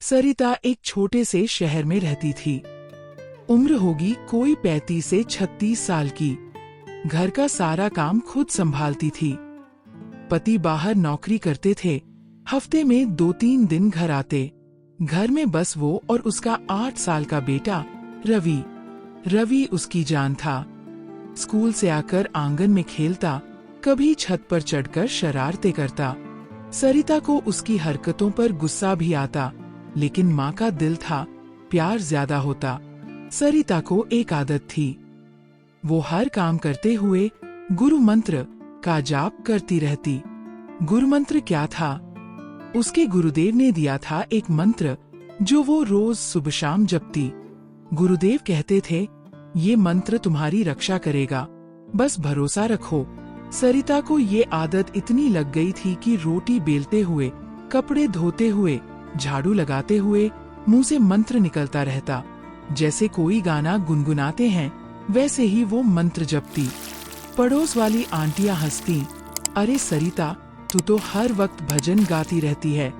सरिता एक छोटे से शहर में रहती थी। उम्र होगी कोई 35 से 36 साल की। घर का सारा काम खुद संभालती थी। पति बाहर नौकरी करते थे, हफ्ते में 2-3 दिन घर आते। घर में बस वो और उसका 8 साल का बेटा रवि। रवि उसकी जान था। स्कूल से आकर आंगन में खेलता, कभी छत पर चढ़कर शरारतें करता। सरिता को उसकी हरकतों पर गुस्सा भी आता, लेकिन माँ का दिल था, प्यार ज्यादा होता। सरिता को एक आदत थी, वो हर काम करते हुए गुरु मंत्र का जाप करती रहती। गुरु मंत्र क्या था? उसके गुरुदेव ने दिया था एक मंत्र जो वो रोज सुबह शाम जपती। गुरुदेव कहते थे, ये मंत्र तुम्हारी रक्षा करेगा, बस भरोसा रखो। सरिता को ये आदत इतनी लग गई थी कि रोटी बेलते हुए, कपड़े धोते हुए, झाड़ू लगाते हुए मुंह से मंत्र निकलता रहता। जैसे कोई गाना गुनगुनाते हैं, वैसे ही वो मंत्र जपती। पड़ोस वाली आंटियां हंसती, अरे सरिता, तू तो हर वक्त भजन गाती रहती है।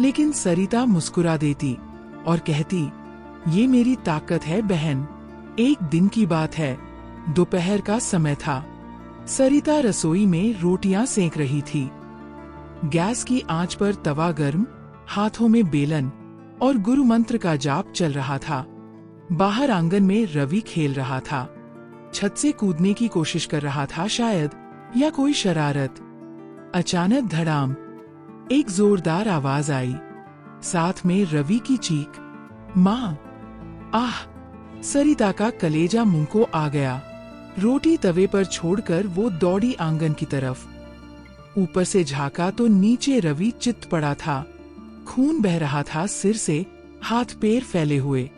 लेकिन सरिता मुस्कुरा देती और कहती, ये मेरी ताकत है बहन। एक दिन की बात है, दोपहर का समय था। सरिता रसोई में रोटियां सेंक रही थी। गैस की आंच पर तवा गर्म, हाथों में बेलन और गुरु मंत्र का जाप चल रहा था। बाहर आंगन में रवि खेल रहा था। छत से कूदने की कोशिश कर रहा था शायद, या कोई शरारत। अचानक धड़ाम, एक जोरदार आवाज आई, साथ में रवि की चीख, माँ! आह! सरिता का कलेजा मुंह को आ गया। रोटी तवे पर छोड़कर वो दौड़ी आंगन की तरफ। ऊपर से झांका तो नीचे रवि चित पड़ा था। खून बह रहा था सिर से, हाथ पैर फैले हुए।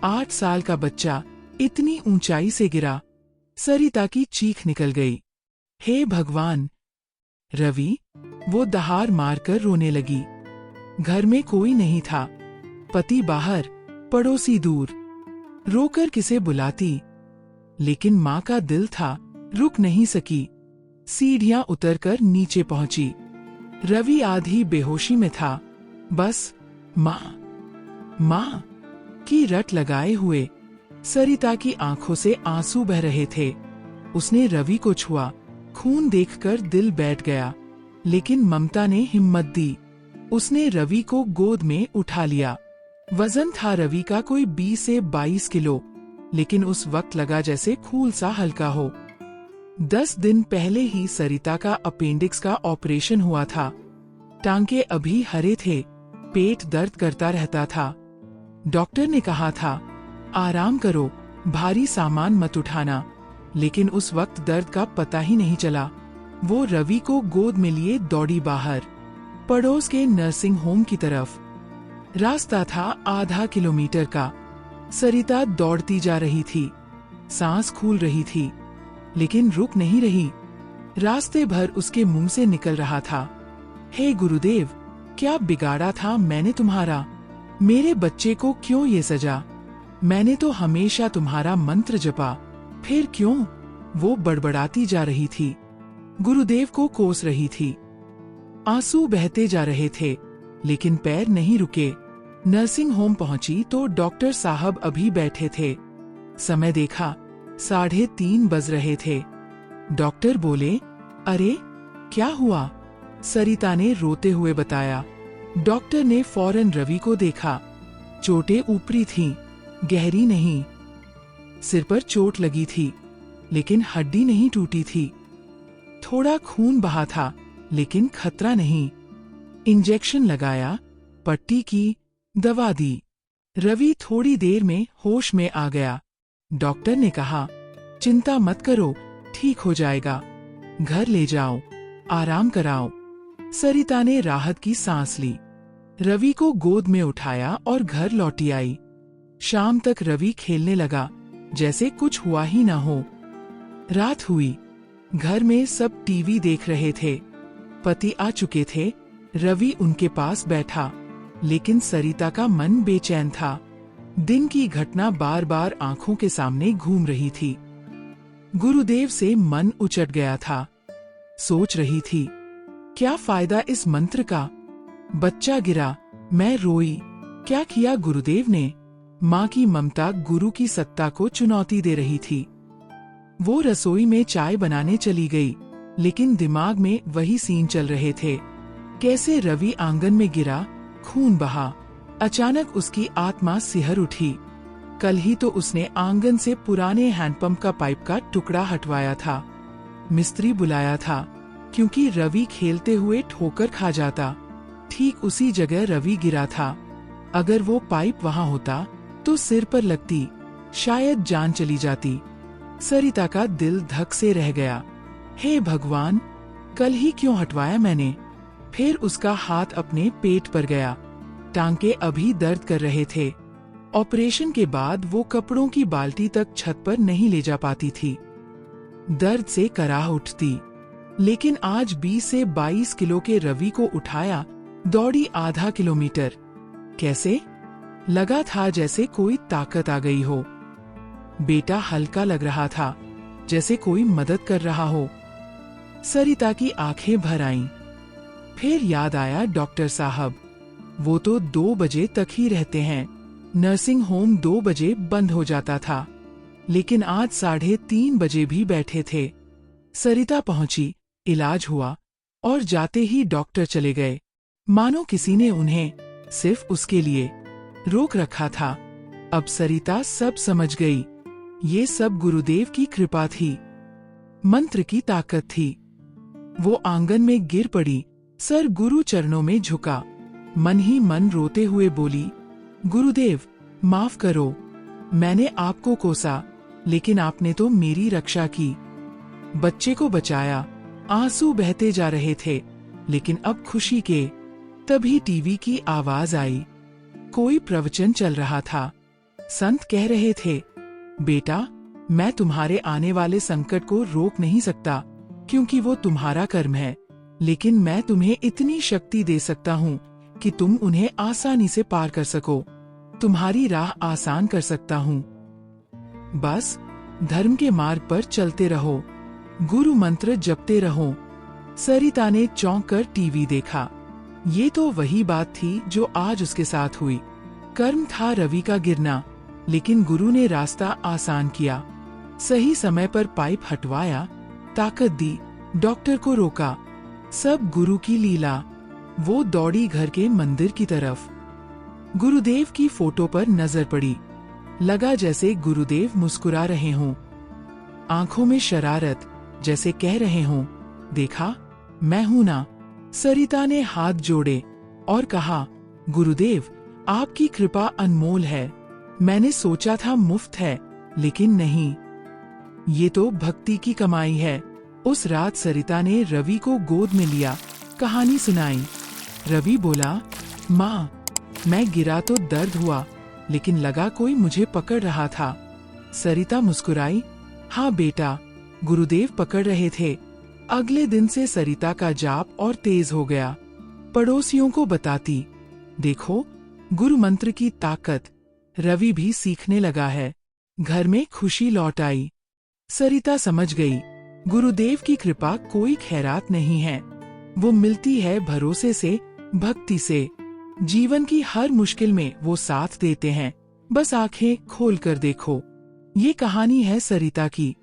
8 साल का बच्चा इतनी ऊंचाई से गिरा। सरिता की चीख निकल गई, हे भगवान! रवि! वो दहाड़ मारकर रोने लगी। घर में कोई नहीं था। पति बाहर, पड़ोसी दूर। रोकर किसे बुलाती, लेकिन माँ का दिल था, रुक नहीं सकी। सीढ़ियां उतरकर नीचे पहुंची। रवि आधी बेहोशी में था। बस माँ माँ की रट लगाए हुए। सरिता की आंखों से आंसू बह रहे थे। उसने रवि को छुआ। खून देखकर दिल बैठ गया, लेकिन ममता ने हिम्मत दी। उसने रवि को गोद में उठा लिया। वजन था रवि का कोई 20 से 22 किलो, लेकिन उस वक्त लगा जैसे फूल सा हल्का हो। 10 दिन पहले ही सरिता का अपेंडिक्स का ऑपरेशन हुआ था। टांके अभी हरे थे, पेट दर्द करता रहता था। डॉक्टर ने कहा था, आराम करो, भारी सामान मत उठाना, लेकिन उस वक्त दर्द का पता ही नहीं चला। वो रवि को गोद में लिए दौड़ी बाहर, पड़ोस के नर्सिंग होम की तरफ। रास्ता था आधा किलोमीटर का। सरिता दौड़ती जा रही थी, सांस फूल रही थी, लेकिन रुक नहीं रही। रास्ते भर उसके मुंह से निकल रहा था, हे गुरुदेव, क्या बिगाड़ा था मैंने तुम्हारा? मेरे बच्चे को क्यों ये सजा? मैंने तो हमेशा तुम्हारा मंत्र जपा, फिर क्यों? वो बड़बड़ाती जा रही थी, गुरुदेव को कोस रही थी। आंसू बहते जा रहे थे, लेकिन पैर नहीं रुके। नर्सिंग होम पहुंची तो डॉक्टर साहब अभी बैठे थे। समय देखा, 3:30 बज रहे थे। डॉक्टर बोले, अरे क्या हुआ? सरिता ने रोते हुए बताया। डॉक्टर ने फौरन रवि को देखा। चोटें ऊपरी थीं, गहरी नहीं। सिर पर चोट लगी थी, लेकिन हड्डी नहीं टूटी थी। थोड़ा खून बहा था, लेकिन खतरा नहीं। इंजेक्शन लगाया, पट्टी की, दवा दी। रवि थोड़ी देर में होश में आ गया। डॉक्टर ने कहा, चिंता मत करो, ठीक हो जाएगा। घर ले जाओ, आराम कराओ। सरिता ने राहत की सांस ली। रवि को गोद में उठाया और घर लौटी आई। शाम तक रवि खेलने लगा, जैसे कुछ हुआ ही न हो। रात हुई। घर में सब टीवी देख रहे थे। पति आ चुके थे। रवि उनके पास बैठा, लेकिन सरिता का मन बेचैन था। दिन की घटना बार बार आंखों के सामने घूम रही थी। गुरुदेव से मन उचट गया था। सोच रही थी, क्या फायदा इस मंत्र का? बच्चा गिरा, मैं रोई, क्या किया गुरुदेव ने? माँ की ममता गुरु की सत्ता को चुनौती दे रही थी। वो रसोई में चाय बनाने चली गई, लेकिन दिमाग में वही सीन चल रहे थे। कैसे रवि आंगन में गिरा, खून बहा। अचानक उसकी आत्मा सिहर उठी। कल ही तो उसने आंगन से पुराने हैंडपंप का पाइप का टुकड़ा हटवाया था, मिस्त्री बुलाया था, क्योंकि रवि खेलते हुए ठोकर खा जाता। ठीक उसी जगह रवि गिरा था। अगर वो पाइप वहां होता तो सिर पर लगती, शायद जान चली जाती। सरिता का दिल धक से रह गया। हे भगवान, कल ही क्यों हटवाया मैंने? फिर उसका हाथ अपने पेट पर गया। टांके अभी दर्द कर रहे थे। ऑपरेशन के बाद वो कपड़ों की बाल्टी तक छत पर नहीं ले जा पाती थी। दर्द से कराह उठती। लेकिन आज 20 से 22 किलो के रवि को उठाया, दौड़ी आधा किलोमीटर। कैसे? लगा था जैसे कोई ताकत आ गई हो। बेटा हल्का लग रहा था, जैसे कोई मदद कर रहा हो। सरिता की आंखें भर आईं। फिर याद आया डॉक्टर साहब, वो तो 2 बजे तक ही रहते हैं। नर्सिंग होम 2 बजे बंद हो जाता था, लेकिन आज 3:30 बजे भी बैठे थे। सरिता पहुंची, इलाज हुआ, और जाते ही डॉक्टर चले गए, मानो किसी ने उन्हें सिर्फ उसके लिए रोक रखा था। अब सरिता सब समझ गई। ये सब गुरुदेव की कृपा थी, मंत्र की ताकत थी। वो आंगन में गिर पड़ी, सर गुरु चरणों में झुका, मन ही मन रोते हुए बोली, गुरुदेव माफ करो, मैंने आपको कोसा, लेकिन आपने तो मेरी रक्षा की, बच्चे को बचाया। आंसू बहते जा रहे थे, लेकिन अब खुशी के। तभी टीवी की आवाज आई। कोई प्रवचन चल रहा था। संत कह रहे थे, बेटा, मैं तुम्हारे आने वाले संकट को रोक नहीं सकता, क्योंकि वो तुम्हारा कर्म है, लेकिन मैं तुम्हें इतनी शक्ति दे सकता हूँ कि तुम उन्हें आसानी से पार कर सको। तुम्हारी राह आसान कर सकता हूँ। बस धर्म के मार्ग पर चलते रहो, गुरु मंत्र जपते रहो। सरिता ने चौंक कर टीवी देखा। ये तो वही बात थी जो आज उसके साथ हुई। कर्म था रवि का गिरना, लेकिन गुरु ने रास्ता आसान किया। सही समय पर पाइप हटवाया, ताकत दी, डॉक्टर को रोका। सब गुरु की लीला। वो दौड़ी घर के मंदिर की तरफ। गुरुदेव की फोटो पर नजर पड़ी। लगा जैसे गुरुदेव मुस्कुरा रहे हों, आंखों में शरारत, जैसे कह रहे हों, देखा, मैं हूं ना। सरिता ने हाथ जोड़े और कहा, गुरुदेव, आपकी कृपा अनमोल है। मैंने सोचा था मुफ्त है, लेकिन नहीं, ये तो भक्ति की कमाई है। उस रात सरिता ने रवि को गोद में लिया, कहानी सुनाई। रवि बोला, माँ, मैं गिरा तो दर्द हुआ, लेकिन लगा कोई मुझे पकड़ रहा था। सरिता मुस्कुराई, हाँ बेटा, गुरुदेव पकड़ रहे थे। अगले दिन से सरिता का जाप और तेज हो गया। पड़ोसियों को बताती, देखो, गुरु मंत्र की ताकत। रवि भी सीखने लगा है। घर में खुशी लौट आई। सरिता समझ गई, गुरुदेव की कृपा कोई खैरात नहीं है, वो मिलती है भरोसे से, भक्ति से। जीवन की हर मुश्किल में वो साथ देते हैं, बस आंखें खोल कर देखो। ये कहानी है सरिता की,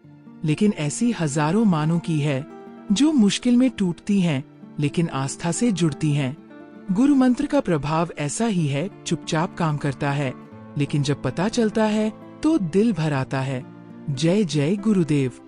लेकिन ऐसी हजारों मानों की है, जो मुश्किल में टूटती हैं, लेकिन आस्था से जुड़ती हैं। गुरु मंत्र का प्रभाव ऐसा ही है, चुपचाप काम करता है, लेकिन जब पता चलता है तो दिल भर आता है। जय जय गुरुदेव।